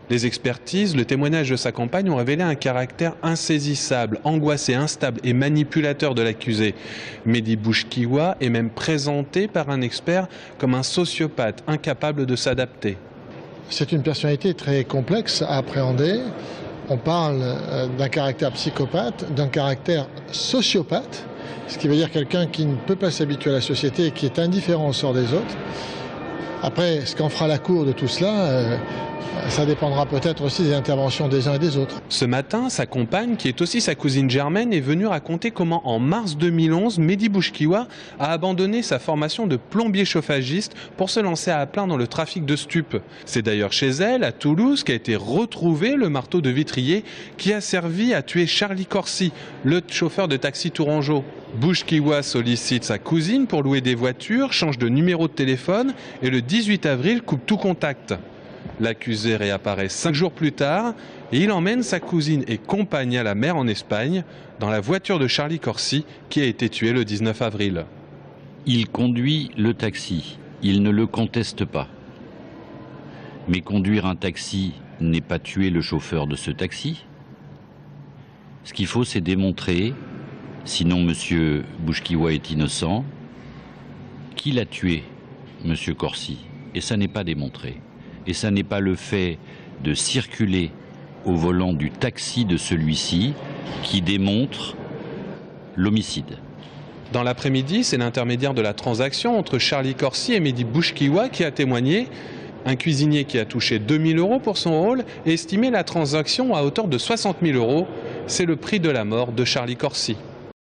Les expertises, le témoignage de sa compagne ont révélé un caractère insaisissable, angoissé, instable et manipulateur de l'accusé. Mehdi Bouchkiwa est même présenté par un expert comme un sociopathe incapable de s'adapter. C'est une personnalité très complexe à appréhender. On parle d'un caractère psychopathe, d'un caractère sociopathe, ce qui veut dire quelqu'un qui ne peut pas s'habituer à la société et qui est indifférent au sort des autres. Après, ce qu'en fera la Cour de tout cela, ça dépendra peut-être aussi des interventions des uns et des autres. Ce matin, sa compagne, qui est aussi sa cousine germaine, est venue raconter comment, en mars 2011, Mehdi Bouchkiwa a abandonné sa formation de plombier chauffagiste pour se lancer à plein dans le trafic de stupes. C'est d'ailleurs chez elle, à Toulouse, qu'a été retrouvé le marteau de vitrier qui a servi à tuer Charlie Corsi, le chauffeur de taxi tourangeau. Bouchkiwa sollicite sa cousine pour louer des voitures, change de numéro de téléphone et le 18 avril coupe tout contact. L'accusé réapparaît 5 jours plus tard et il emmène sa cousine et compagne à la mer en Espagne dans la voiture de Charlie Corsi qui a été tué le 19 avril. Il conduit le taxi, il ne le conteste pas. Mais conduire un taxi n'est pas tuer le chauffeur de ce taxi. Ce qu'il faut, c'est démontrer, sinon M. Bouchkiwa est innocent, qu'il a tué M. Corsi. Et ça n'est pas démontré. Et ça n'est pas le fait de circuler au volant du taxi de celui-ci qui démontre l'homicide. Dans l'après-midi, c'est l'intermédiaire de la transaction entre Charlie Corsi et Mehdi Bouchkiwa qui a témoigné. Un cuisinier qui a touché 2 000 € pour son rôle et estimé la transaction à hauteur de 60 000 €. C'est le prix de la mort de Charlie Corsi.